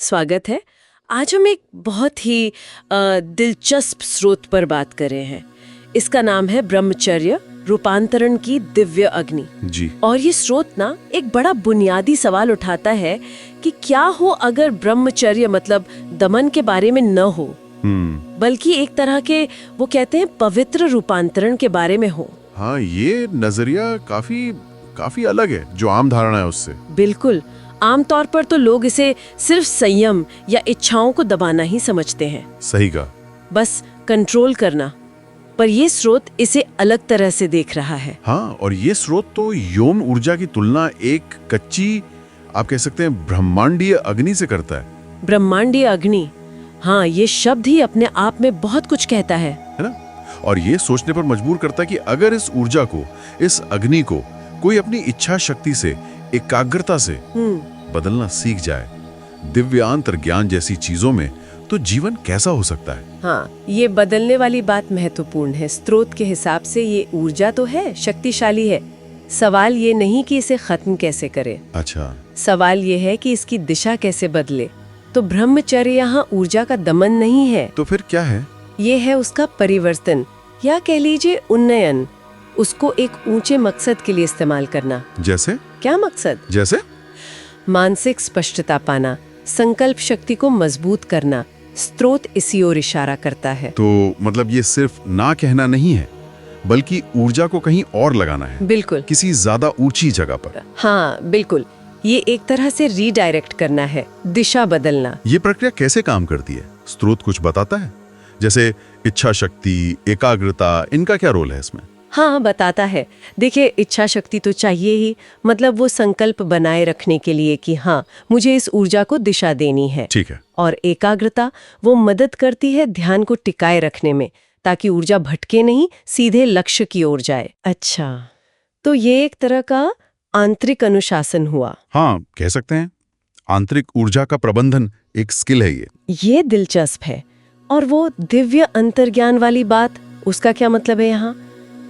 स्वागत है। आज हम एक बहुत ही दिलचस्प स्रोत पर बात कर रहे हैं। इसका नाम है ब्रह्मचर्य रूपांतरण की दिव्य अग्नि जी। और ये स्रोत ना एक बड़ा बुनियादी सवाल उठाता है कि क्या हो अगर ब्रह्मचर्य मतलब दमन के बारे में न हो, बल्कि एक तरह के वो कहते हैं पवित्र रूपांतरण के बारे में हो। हाँ, ये नजरिया काफी अलग है जो आम धारणा है उससे। बिल्कुल, आमतौर पर तो लोग इसे सिर्फ संयम या इच्छाओं को दबाना ही समझते हैं। सही कहा। बस कंट्रोल करना। पर ये स्रोत इसे अलग तरह से देख रहा है। हाँ, और ये स्रोत तो यौन ऊर्जा की तुलना एक कच्ची, आप कह सकते हैं ब्रह्मांडीय अग्नि से करता है। ब्रह्मांडीय अग्नि, हाँ, ये शब्द ही अपने आप में बहुत कुछ कहता है ना? और ये सोचने पर मजबूर करता है कि अगर इस ऊर्जा को, इस अग्नि को कोई अपनी इच्छा शक्ति से, एकाग्रता से बदलना सीख जाए, दिव्यांतर ज्ञान जैसी चीजों में, तो जीवन कैसा हो सकता है। हाँ, ये बदलने वाली बात महत्वपूर्ण है। स्रोत के हिसाब से ये ऊर्जा तो है, शक्तिशाली है। सवाल ये नहीं कि इसे खत्म कैसे करे। अच्छा। सवाल ये है कि इसकी दिशा कैसे बदले। तो ब्रह्मचर्य यहाँ ऊर्जा का दमन नहीं है। तो फिर क्या है? ये है उसका परिवर्तन, या कह लीजिए उन्नयन। उसको एक ऊंचे मकसद के लिए इस्तेमाल करना। जैसे? क्या मकसद? जैसे मानसिक स्पष्टता पाना, संकल्प शक्ति को मजबूत करना। स्रोत इसी ओर इशारा करता है। तो मतलब ये सिर्फ ना कहना नहीं है, बल्कि ऊर्जा को कहीं और लगाना है। बिल्कुल, किसी ज्यादा ऊंची जगह पर। हाँ बिल्कुल, ये एक तरह से रीडायरेक्ट करना है, दिशा बदलना। ये प्रक्रिया कैसे काम करती है? स्रोत कुछ बताता है? जैसे इच्छा शक्ति, एकाग्रता, इनका क्या रोल है इसमें? हाँ, बताता है। देखिए, इच्छा शक्ति तो चाहिए ही, मतलब वो संकल्प बनाए रखने के लिए कि हाँ, मुझे इस ऊर्जा को दिशा देनी है। ठीक है। और एकाग्रता, वो मदद करती है ध्यान को टिकाए रखने में, ताकि ऊर्जा भटके नहीं, सीधे लक्ष्य की ओर जाए। अच्छा, तो ये एक तरह का आंतरिक अनुशासन हुआ। हाँ, कह सकते हैं आंतरिक ऊर्जा का प्रबंधन एक स्किल है ये दिलचस्प है। और वो दिव्य अंतर्ज्ञान वाली बात, उसका क्या मतलब है यहाँ?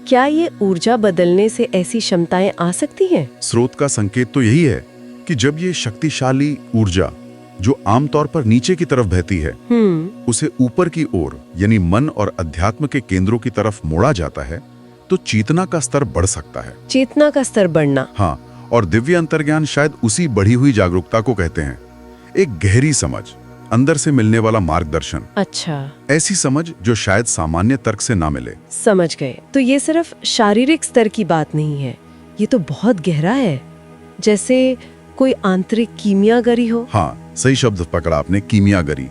क्या ये ऊर्जा बदलने से ऐसी क्षमताएं आ सकती हैं? स्रोत का संकेत तो यही है कि जब ये शक्तिशाली ऊर्जा, जो आमतौर पर नीचे की तरफ बहती है, उसे ऊपर की ओर यानी मन और अध्यात्म के केंद्रों की तरफ मोड़ा जाता है, तो चेतना का स्तर बढ़ सकता है। चेतना का स्तर बढ़ना। हाँ, और दिव्य अंतर्ज्ञान शायद उसी बढ़ी हुई जागरूकता को कहते हैं। एक गहरी समझ, अंदर से मिलने वाला मार्गदर्शन। अच्छा, ऐसी समझ जो शायद सामान्य तर्क से ना मिले। समझ गए। तो ये सिर्फ शारीरिक स्तर की बात नहीं है, ये तो बहुत गहरा है, जैसे कोई आंतरिक कीमियागरी हो। हाँ, सही शब्द पकड़ा आपने, कीमियागरी,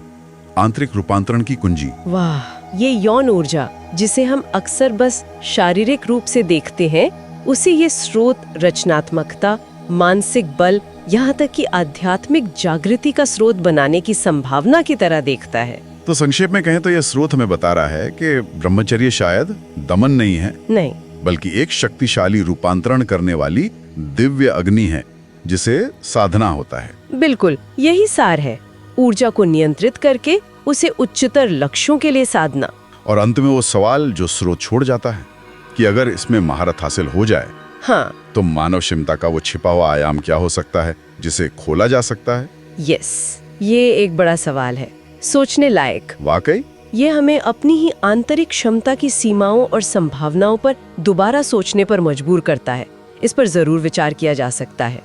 आंतरिक रूपांतरण की कुंजी। वाह, ये यौन ऊर्जा जिसे हम अक्सर बस शारीरिक रूप से देखते हैं, उसे ये स्रोत रचनात्मकता, मानसिक बल, यहाँ तक कि आध्यात्मिक जागृति का स्रोत बनाने की संभावना की तरह देखता है। तो संक्षेप में कहें तो यह स्रोत हमें बता रहा है कि ब्रह्मचर्य शायद दमन नहीं है, नहीं, बल्कि एक शक्तिशाली रूपांतरण करने वाली दिव्य अग्नि है, जिसे साधना होता है। बिल्कुल, यही सार है। ऊर्जा को नियंत्रित करके उसे उच्चतर लक्ष्यों के लिए साधना। और अंत में वो सवाल जो स्रोत छोड़ जाता है कि अगर इसमें महारत हासिल हो जाए, हाँ, तो मानव क्षमता का वो छिपा हुआ आयाम क्या हो सकता है जिसे खोला जा सकता है? यस, ये एक बड़ा सवाल है, सोचने लायक। वाकई ये हमें अपनी ही आंतरिक क्षमता की सीमाओं और संभावनाओं पर दोबारा सोचने पर मजबूर करता है। इस पर जरूर विचार किया जा सकता है।